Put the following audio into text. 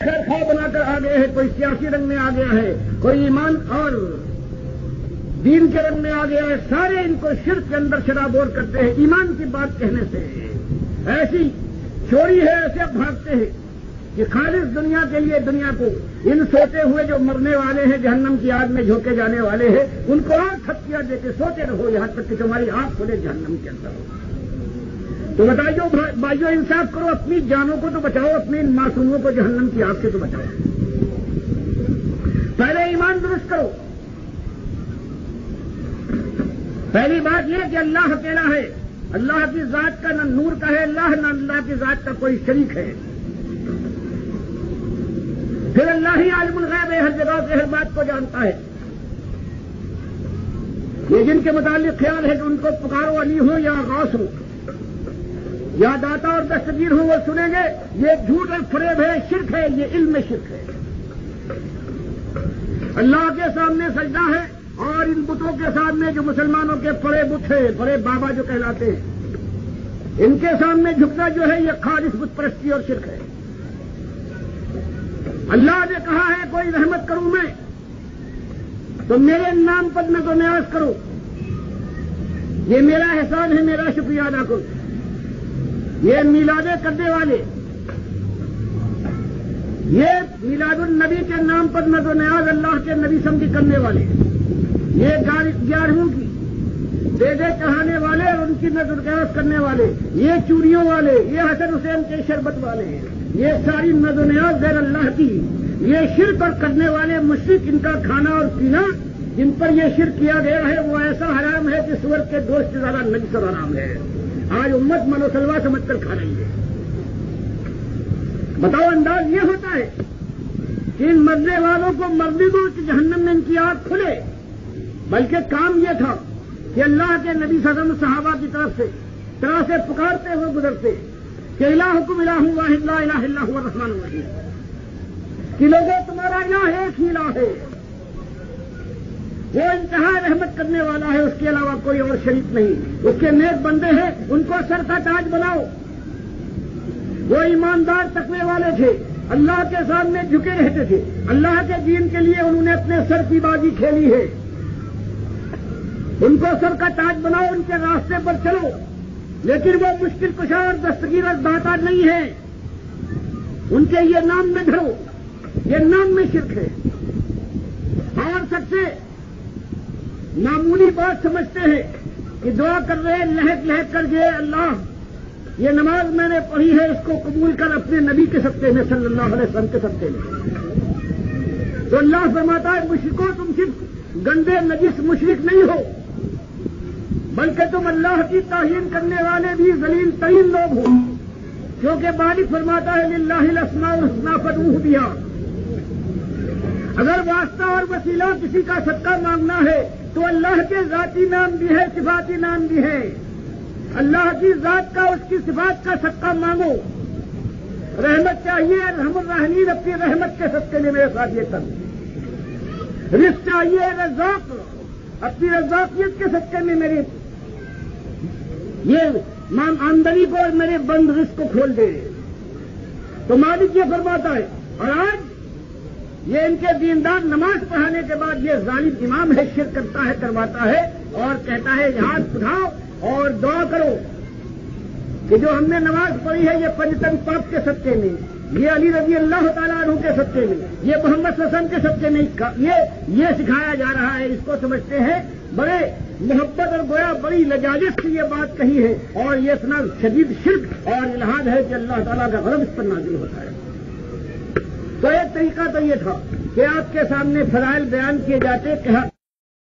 خیر خواہ بنا کر آ گئے ہیں، کوئی سیاسی رنگ میں آ گیا ہے، کوئی ایمان اور دین کے رنگ میں آ گیا ہے، سارے ان کو شرک کے اندر شرابور کرتے ہیں ایمان کی بات کہنے سے۔ ایسی چوری ہے، ایسے بھاگتے ہیں کہ خالص دنیا کے لیے دنیا کو ان سوتے ہوئے جو مرنے والے ہیں، جہنم کی آگ میں جھونکے جانے والے ہیں، ان کو اور تھپکیاں دے کے سوتے رہو یہاں تک کہ تمہاری آنکھ کھلے جہنم کے اندر۔ تو بتائیے بھائیو، انصاف کرو، اپنی جانوں کو تو بچاؤ، اپنے ان معصوموں کو جہنم کی آگ سے تو بچاؤ۔ پہلے ایمان درست کرو۔ پہلی بات یہ کہ اللہ اکیلا ہے، اللہ کی ذات کا نہ نور کا ہے اللہ، نہ اللہ کی ذات کا کوئی شریک ہے۔ پھر اللہ ہی عالم الغیب ہے، ہر جگہ سے ہر بات کو جانتا ہے۔ یہ جن کے متعلق خیال ہے کہ ان کو پکارو علی ہو یا غوث ہو یا داتا اور دستگیر ہو، وہ سنیں گے، یہ جھوٹ اور فریب ہے، شرک ہے، یہ علم میں شرک ہے۔ اللہ کے سامنے سجدہ ہے، اور ان بتوں کے سامنے جو مسلمانوں کے بڑے بت ہیں، بڑے بابا جو کہلاتے ہیں، ان کے سامنے جھکنا جو ہے یہ خالص بت پرستی اور شرک ہے۔ اللہ نے کہا ہے کوئی رحمت کروں میں تو میرے نام پر نظر و نیاز کرو، یہ میرا احسان ہے، میرا شکریہ ادا کرو۔ یہ میلادیں کرنے والے، یہ میلاد النبی کے نام پر نظر و نیاز اللہ کے نبی سمجھ کرنے والے، یہ 11ویں کی دیدے چڑھانے والے اور ان کی نظر و نیاز کرنے والے، یہ چوریوں والے، یہ حسن حسین کے شربت والے ہیں، یہ ساری نظر و نیاز غیر اللہ کی، یہ شرک اور کرنے والے مشرک، ان کا کھانا اور پینا جن پر یہ شرک کیا گیا ہے وہ ایسا حرام ہے کہ سور کے گوشت سے زیادہ نجس اور حرام ہے۔ آج امت منو سلوا سمجھ کر کھا رہی ہے۔ بتاؤ، انداز یہ ہوتا ہے کہ ان مرنے والوں کو مرنے دو کہ جہنم میں ان کی آگ کھلے، بلکہ کام یہ تھا کہ اللہ کے نبی صلی اللہ علیہ وسلم صحابہ کی طرح سے پکارتے ہوئے گزرتے کہ الہکم الہ واحد لا الہ الا هو الرحمن الرحیم، کہ لوگوں تمہارا الہ ایک ہی الہ ہے، وہ انتہا رحمت کرنے والا ہے، اس کے علاوہ کوئی اور شریک نہیں، اس کے نیک بندے ہیں، ان کو سر کا تاج بناؤ۔ وہ ایماندار تقوی والے تھے، اللہ کے سامنے جھکے رہتے تھے، اللہ کے دین کے لیے انہوں نے اپنے سر کی بازی کھیلی ہے، ان کو سر کا تاج بناؤ، ان کے راستے پر چلو، لیکن وہ مشکل کشا اور دستگیر اور داتا نہیں ہے، ان کے یہ نام میں دھرو، یہ نام میں شرک ہے۔ اور سب سے معمولی بات سمجھتے ہیں کہ دعا کر رہے لہک لہک کر گئے، اللہ یہ نماز میں نے پڑھی ہے، اس کو قبول کر اپنے نبی کے صدقے میں صلی اللہ علیہ وسلم کے صدقے میں۔ تو اللہ فرماتا ہے مشرکو، تم صرف گندے نجس مشرک نہیں ہو، بلکہ تم اللہ کی توہین کرنے والے بھی ذلیل ترین لوگ ہو، کیونکہ مالک فرماتا ہے للہ الاسماء الحسنی فادعوہ بہا۔ اگر واسطہ اور وسیلہ کسی کا صدقہ مانگنا ہے تو اللہ کے ذاتی نام بھی ہے، صفاتی نام بھی ہے، اللہ کی ذات کا، اس کی صفات کا صدقہ مانگو۔ رحمت چاہیے، رحم الرحمین اپنی رحمت کے صدقے میں میرے ساتھ یہ کر، رزق چاہیے، رزاق اپنی رزاقیت کے صدقے میں میری یہ آمدنی کو اور میرے بند رزق کو کھول دے۔ تو مالک یہ فرماتا ہے، اور آج یہ ان کے دیندار نماز پڑھانے کے بعد یہ ظالم امام ہے، شرک کرتا ہے، کرواتا ہے، اور کہتا ہے ہاتھ اٹھاؤ اور دعا کرو کہ جو ہم نے نماز پڑھی ہے یہ پنجتن پاک کے صدقے میں، یہ علی رضی اللہ تعالیٰ عنہ کے صدقے میں، یہ محمد صلی اللہ علیہ وسلم کے صدقے میں، یہ سکھایا جا رہا ہے۔ اس کو سمجھتے ہیں بڑے محبت اور گویا بڑی لجاجت سے یہ بات کہی ہے، اور یہ اتنا شدید شرک اور الحاد ہے کہ اللہ تعالیٰ کا غضب اس پر نازل ہوتا ہے۔ تو ایک طریقہ تو یہ تھا کہ آپ کے سامنے فرائض بیان کیے جاتے کہ